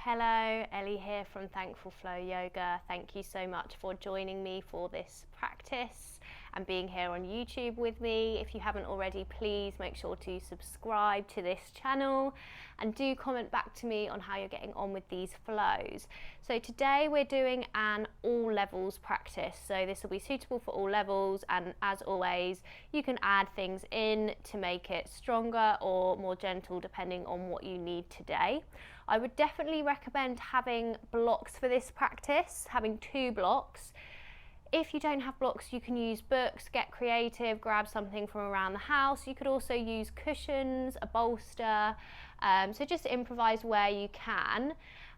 Hello, Elly here from Thankful Flow Yoga. Thank you so much for joining me for this practice and being here on YouTube with me. If you haven't already, please make sure to subscribe to this channel and do comment back to me on how you're getting on with these flows. So today we're doing an all levels practice. So this will be suitable for all levels, and as always, you can add things in to make it stronger or more gentle depending on what you need today. I would definitely recommend having blocks for this practice, having 2 blocks. If you don't have blocks, you can use books, get creative, grab something from around the house. You could also use cushions, a bolster, so just improvise where you can.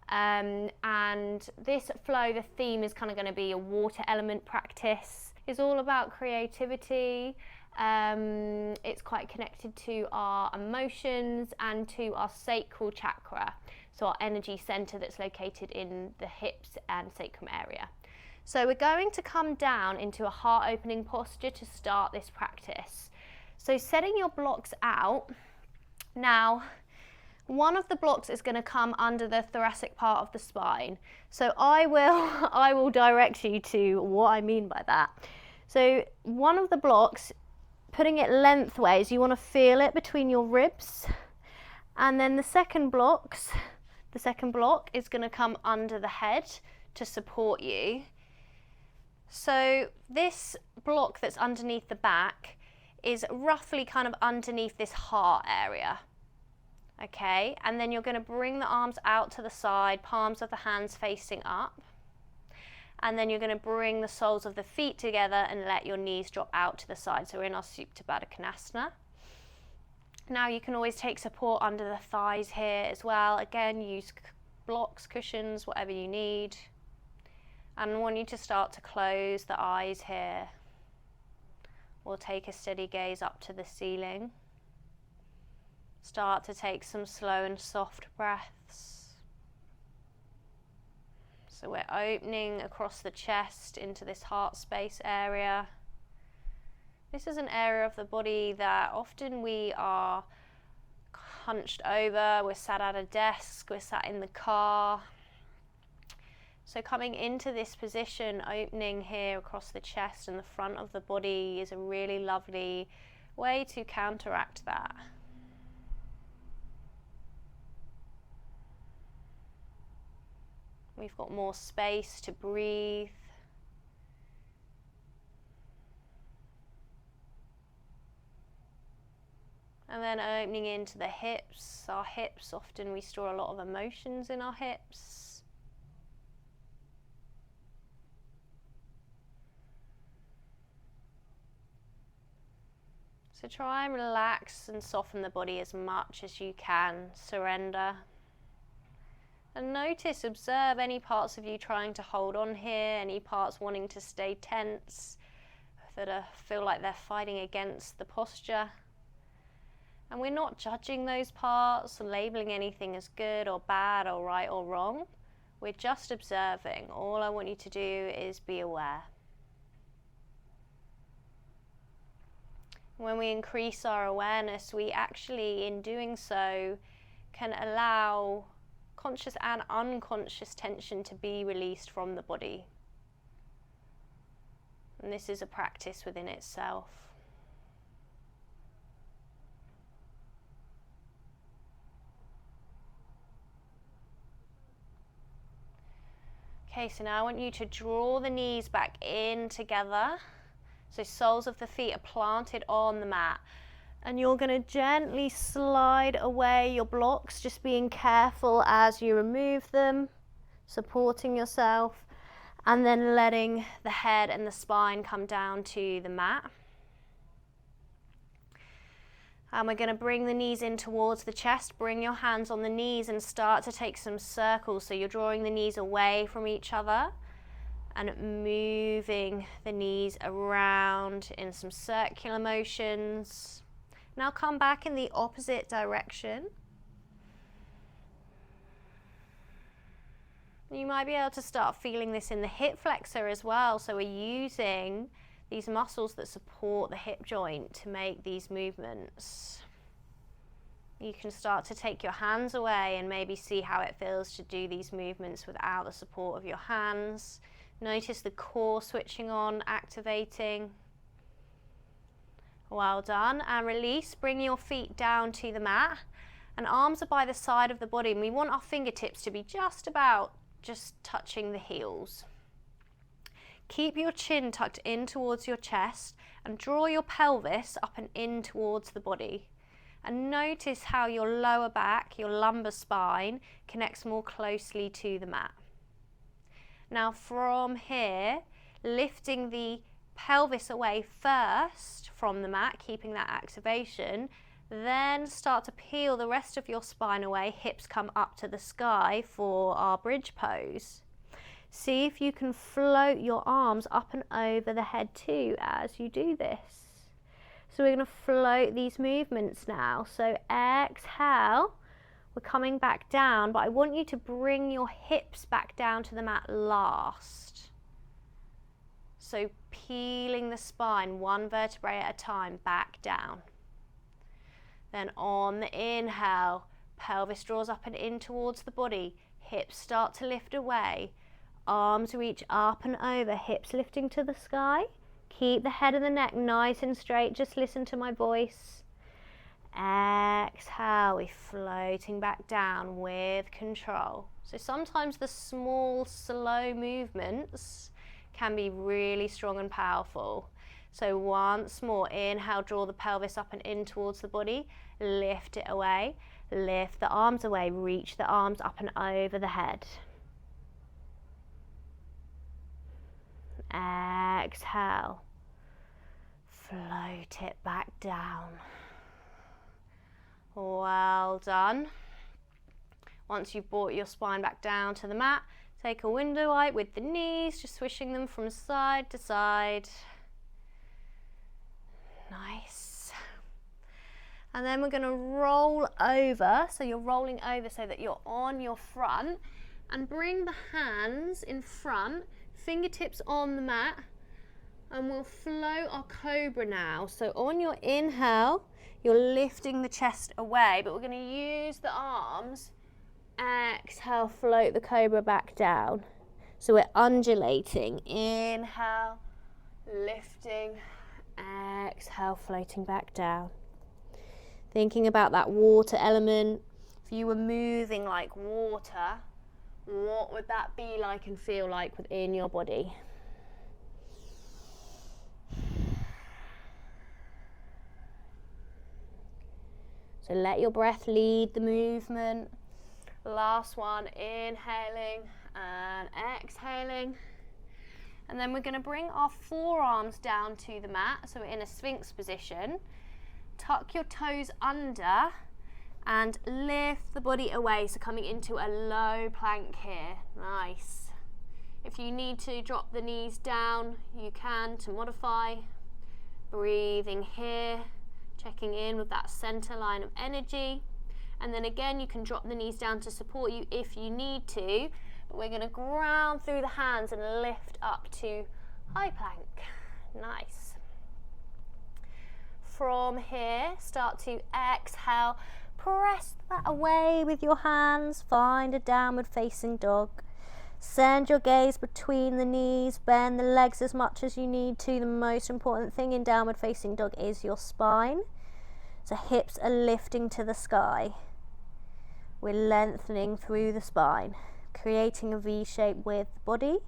And this flow, the theme is kind of going to be a water element practice. It's all about creativity. It's quite connected to our emotions and to our sacral chakra, so our energy center that's located in the hips and sacrum area. So we're going to come down into a heart opening posture to start this practice. So setting your blocks out. Now, one of the blocks is going to come under the thoracic part of the spine. So I will direct you to what I mean by that. So one of the blocks, putting it lengthways, you want to feel it between your ribs. And then the second block is going to come under the head to support you. So this block that's underneath the back is roughly kind of underneath this heart area. Okay, and then you're going to bring the arms out to the side, palms of the hands facing up. And then you're going to bring the soles of the feet together and let your knees drop out to the side. So we're in our Supta Baddakonasana. Now you can always take support under the thighs here as well. Again, use blocks, cushions, whatever you need. And I want you to start to close the eyes here. Or take a steady gaze up to the ceiling. Start to take some slow and soft breaths. So we're opening across the chest into this heart space area. This is an area of the body that often we are hunched over, we're sat at a desk, we're sat in the car. So coming into this position, opening here across the chest and the front of the body is a really lovely way to counteract that. We've got more space to breathe. And then opening into the hips. Our hips, often we store a lot of emotions in our hips. So try and relax and soften the body as much as you can. Surrender. And notice, observe any parts of you trying to hold on here, any parts wanting to stay tense, that feel like they're fighting against the posture. And we're not judging those parts, labeling anything as good or bad or right or wrong. We're just observing. All I want you to do is be aware. When we increase our awareness, we actually, in doing so, can allow conscious and unconscious tension to be released from the body. And this is a practice within itself. Okay, so now I want you to draw the knees back in together. So soles of the feet are planted on the mat. And you're going to gently slide away your blocks, just being careful as you remove them, supporting yourself, and then letting the head and the spine come down to the mat. And we're going to bring the knees in towards the chest. Bring your hands on the knees and start to take some circles. So you're drawing the knees away from each other and moving the knees around in some circular motions. Now come back in the opposite direction. You might be able to start feeling this in the hip flexor as well. So we're using these muscles that support the hip joint to make these movements. You can start to take your hands away and maybe see how it feels to do these movements without the support of your hands. Notice the core switching on, activating. Well done. And release. Bring your feet down to the mat. And arms are by the side of the body. And we want our fingertips to be just touching the heels. Keep your chin tucked in towards your chest and draw your pelvis up and in towards the body. And notice how your lower back, your lumbar spine, connects more closely to the mat. Now from here, lifting the pelvis away first from the mat, keeping that activation, then start to peel the rest of your spine away, hips come up to the sky for our bridge pose. See if you can float your arms up and over the head too as you do this. So we're going to float these movements now. So exhale, we're coming back down, but I want you to bring your hips back down to the mat last. So peeling the spine one vertebrae at a time back down. Then on the inhale, pelvis draws up and in towards the body, hips start to lift away, arms reach up and over, hips lifting to the sky. Keep the head and the neck nice and straight, just listen to my voice. Exhale, we're floating back down with control. So sometimes the small, slow movements can be really strong and powerful. So once more, inhale, draw the pelvis up and in towards the body, lift it away, lift the arms away, reach the arms up and over the head. Exhale, float it back down. Well done. Once you've brought your spine back down to the mat, take a window wipe with the knees, just swishing them from side to side. Nice. And then we're going to roll over, so you're rolling over so that you're on your front, and bring the hands in front, fingertips on the mat, and we'll float our cobra now. So on your inhale, you're lifting the chest away, but we're going to use the arms. Exhale, float the cobra back down. So we're undulating. Inhale, lifting. Exhale, floating back down. Thinking about that water element. If you were moving like water, what would that be like and feel like within your body? So let your breath lead the movement. Last one, inhaling and exhaling. And then we're going to bring our forearms down to the mat, so we're in a Sphinx position. Tuck your toes under and lift the body away, so coming into a low plank here. Nice. If you need to drop the knees down, you can to modify. Breathing here, checking in with that center line of energy. And then again, you can drop the knees down to support you if you need to. But we're going to ground through the hands and lift up to high plank. Nice. From here, start to exhale. Press that away with your hands. Find a downward facing dog. Send your gaze between the knees. Bend the legs as much as you need to. The most important thing in downward facing dog is your spine. So hips are lifting to the sky. We're lengthening through the spine, creating a V shape with the body.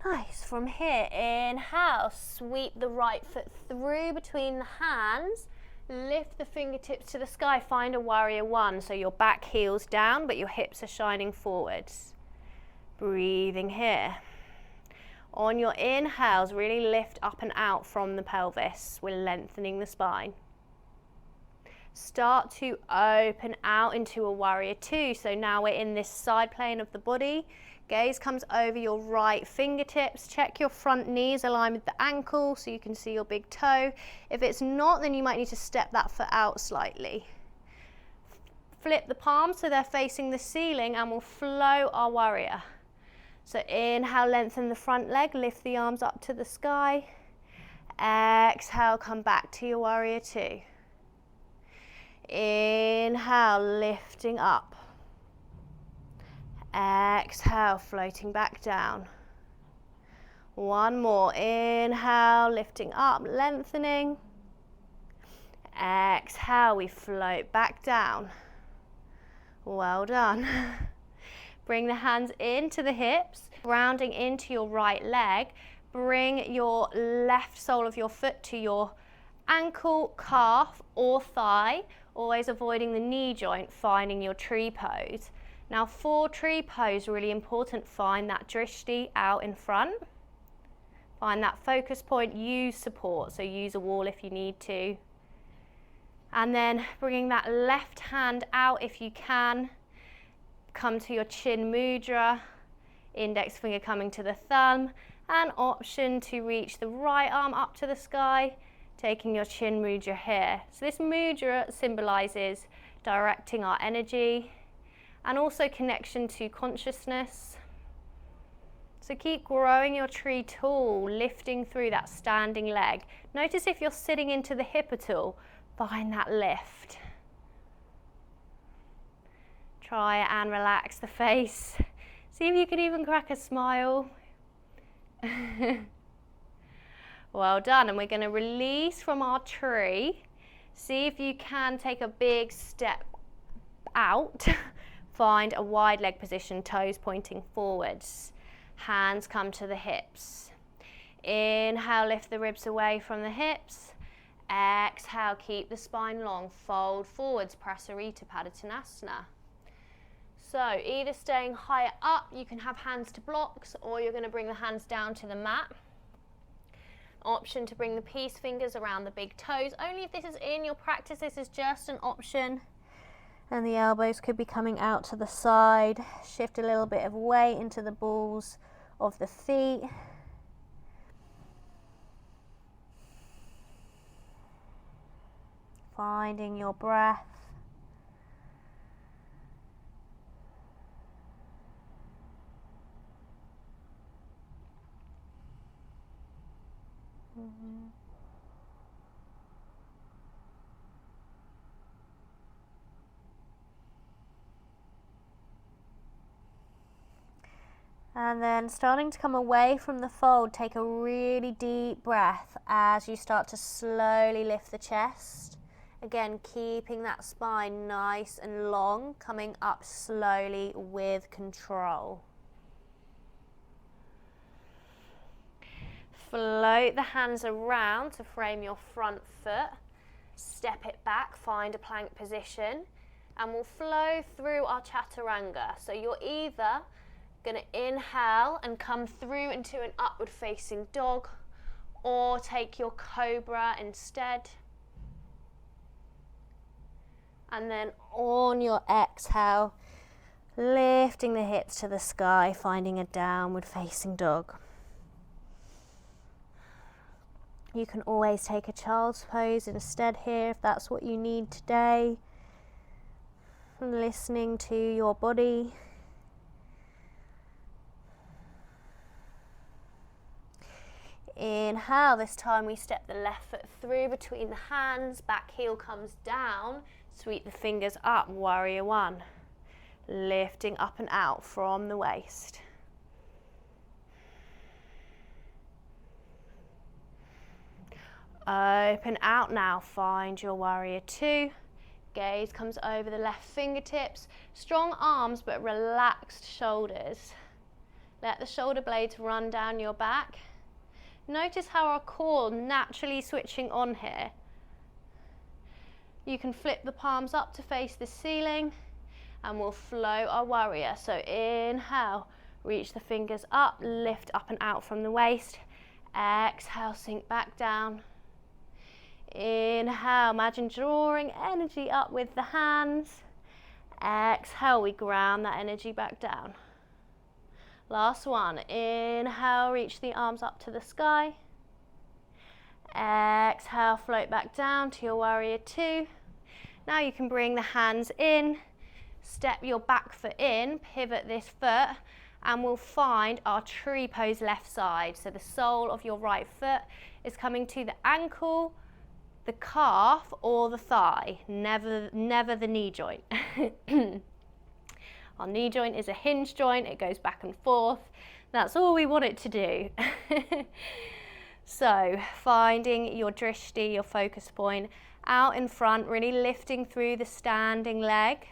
Nice. From here, inhale, sweep the right foot through between the hands, lift the fingertips to the sky, find a warrior one, so your back heels down but your hips are shining forwards. Breathing here. On your inhales, really lift up and out from the pelvis. We're lengthening the spine. Start to open out into a warrior two. So now we're in this side plane of the body. Gaze comes over your right fingertips. Check your front knees align with the ankle so you can see your big toe. If it's not, then you might need to step that foot out slightly. Flip the palms so they're facing the ceiling and we'll flow our warrior. So inhale, lengthen the front leg, lift the arms up to the sky. Exhale, come back to your warrior two. Inhale, lifting up. Exhale, floating back down. One more. Inhale, lifting up, lengthening. Exhale, we float back down. Well done. Bring the hands into the hips, grounding into your right leg. Bring your left sole of your foot to your ankle, calf or thigh, always avoiding the knee joint, finding your tree pose. Now for tree pose, really important, find that drishti out in front. Find that focus point, use support, so use a wall if you need to. And then bringing that left hand out if you can. Come to your chin mudra, index finger coming to the thumb, and option to reach the right arm up to the sky, taking your chin mudra here. So this mudra symbolizes directing our energy and also connection to consciousness. So keep growing your tree tall, lifting through that standing leg. Notice if you're sitting into the hip at all, find that lift. Try and relax the face. See if you can even crack a smile. Well done. And we're going to release from our tree. See if you can take a big step out. Find a wide leg position, toes pointing forwards. Hands come to the hips. Inhale, lift the ribs away from the hips. Exhale, keep the spine long. Fold forwards, Prasarita Padottanasana. So either staying higher up, you can have hands to blocks, or you're going to bring the hands down to the mat. Option to bring the peace fingers around the big toes. Only if this is in your practice, this is just an option. And the elbows could be coming out to the side. Shift a little bit of weight into the balls of the feet. Finding your breath. And then starting to come away from the fold, take a really deep breath as you start to slowly lift the chest. Again, keeping that spine nice and long, coming up slowly with control. Float the hands around to frame your front foot. Step it back, find a plank position, and we'll flow through our chaturanga. So you're either going to inhale and come through into an upward facing dog, or take your cobra instead. And then on your exhale, lifting the hips to the sky, finding a downward facing dog. You can always take a child's pose instead here if that's what you need today. Listening to your body. Inhale, this time we step the left foot through between the hands, back heel comes down, sweep the fingers up, warrior one. Lifting up and out from the waist. Open out now, find your warrior two. Gaze comes over the left fingertips, strong arms but relaxed shoulders. Let the shoulder blades run down your back. Notice how our core naturally switching on here. You can flip the palms up to face the ceiling and we'll flow our warrior. So inhale, reach the fingers up, lift up and out from the waist. Exhale, sink back down. Inhale, imagine drawing energy up with the hands. Exhale, we ground that energy back down. Last one. Inhale, reach the arms up to the sky. Exhale, float back down to your warrior two. Now you can bring the hands in, step your back foot in, pivot this foot, and we'll find our tree pose left side. So the sole of your right foot is coming to the ankle, the calf or the thigh, never the knee joint. Our knee joint is a hinge joint, it goes back and forth. That's all we want it to do. So finding your drishti, your focus point, out in front, really lifting through the standing leg.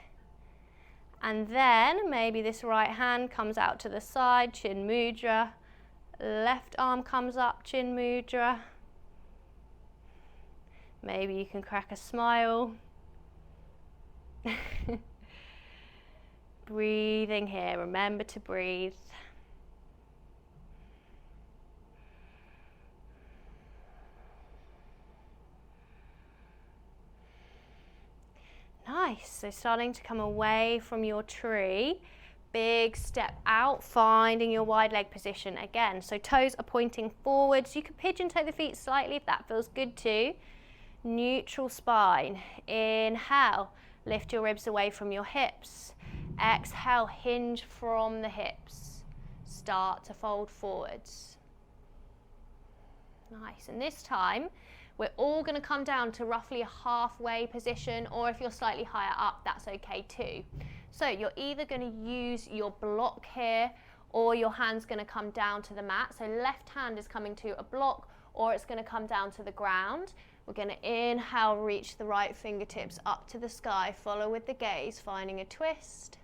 And then maybe this right hand comes out to the side, chin mudra. Left arm comes up, chin mudra. Maybe you can crack a smile. Breathing here, remember to breathe. Nice, so starting to come away from your tree, big step out, finding your wide leg position again. So toes are pointing forwards. You can pigeon toe the feet slightly if that feels good too. Neutral spine. Inhale, lift your ribs away from your hips. Exhale, hinge from the hips. Start to fold forwards. Nice, and this time we're all going to come down to roughly a halfway position, or if you're slightly higher up, that's okay too. So you're either going to use your block here, or your hand's going to come down to the mat. So left hand is coming to a block, or it's going to come down to the ground. We're going to inhale, reach the right fingertips up to the sky, follow with the gaze, finding a twist.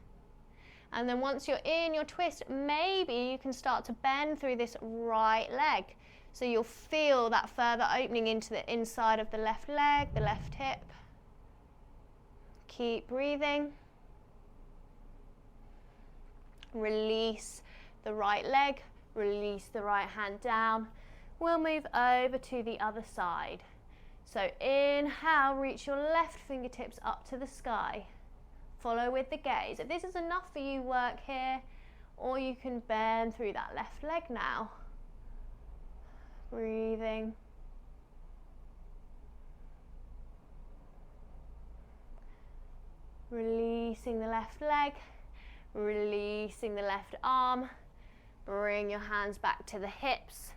And then once you're in your twist, maybe you can start to bend through this right leg. So you'll feel that further opening into the inside of the left leg, the left hip. Keep breathing. Release the right leg, release the right hand down. We'll move over to the other side. So inhale, reach your left fingertips up to the sky. Follow with the gaze. If this is enough for you, work here, or you can bend through that left leg now. Breathing. Releasing the left leg, releasing the left arm. Bring your hands back to the hips.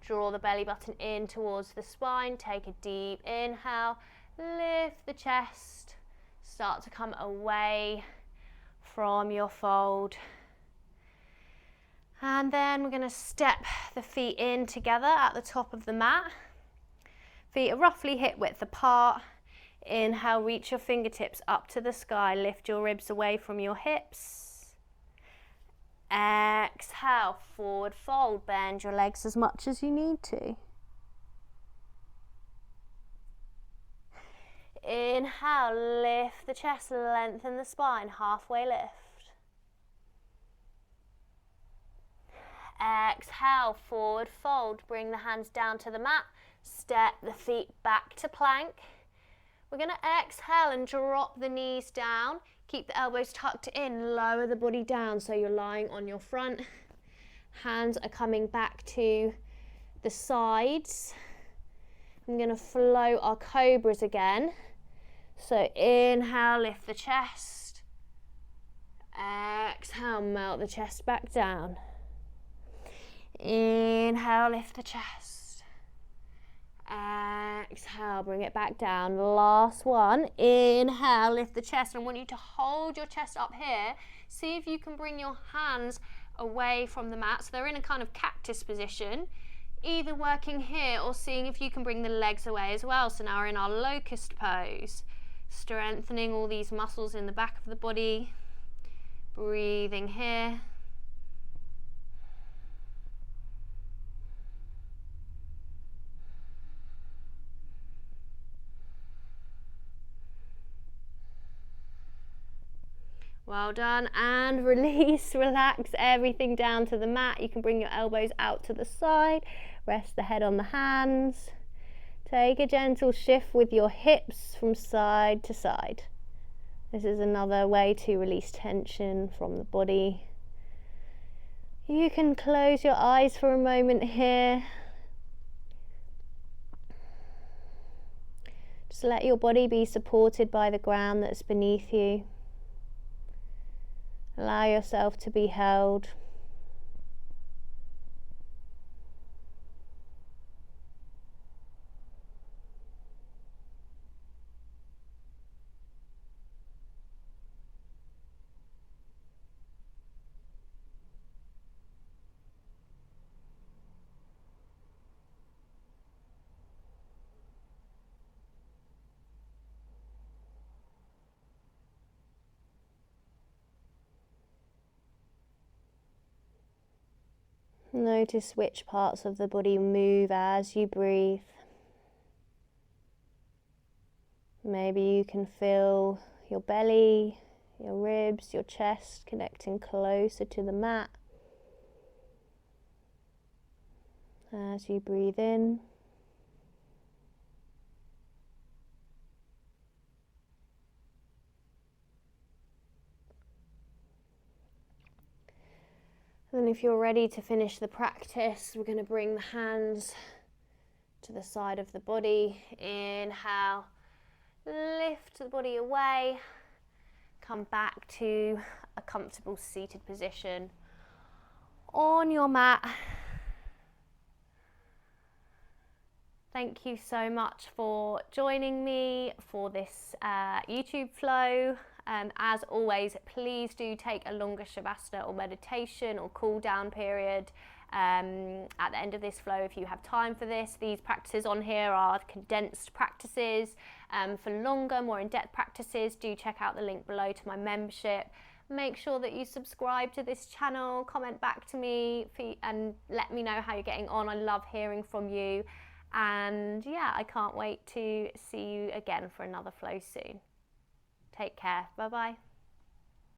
Draw the belly button in towards the spine. Take a deep inhale. Lift the chest. Start to come away from your fold. And then we're going to step the feet in together at the top of the mat. Feet are roughly hip width apart. Inhale, reach your fingertips up to the sky. Lift your ribs away from your hips. Exhale, forward fold. Bend your legs as much as you need to. Inhale, lift the chest, lengthen the spine, halfway lift. Exhale, forward fold. Bring the hands down to the mat. Step the feet back to plank. We're going to exhale and drop the knees down. Keep the elbows tucked in. Lower the body down so you're lying on your front. Hands are coming back to the sides. I'm going to flow our cobras again. So inhale, lift the chest. Exhale, melt the chest back down. Inhale, lift the chest. Exhale, bring it back down. Last one. Inhale, lift the chest. I want you to hold your chest up here. See if you can bring your hands away from the mat. So they're in a kind of cactus position. Either working here or seeing if you can bring the legs away as well. So now we're in our locust pose. Strengthening all these muscles in the back of the body. Breathing here. Well done, and release, relax everything down to the mat. You can bring your elbows out to the side, rest the head on the hands. Take a gentle shift with your hips from side to side. This is another way to release tension from the body. You can close your eyes for a moment here. Just let your body be supported by the ground that's beneath you. Allow yourself to be held. Notice which parts of the body move as you breathe. Maybe you can feel your belly, your ribs, your chest connecting closer to the mat as you breathe in. And if you're ready to finish the practice, we're going to bring the hands to the side of the body. Inhale, lift the body away, come back to a comfortable seated position on your mat. Thank you so much for joining me for this YouTube flow. As always, please do take a longer Shavasana or meditation or cool down period at the end of this flow if you have time for this. These practices on here are condensed practices. For longer, more in-depth practices, do check out the link below to my membership. Make sure that you subscribe to this channel, comment back to me and let me know how you're getting on. I love hearing from you. And yeah, I can't wait to see you again for another flow soon. Take care. Bye bye.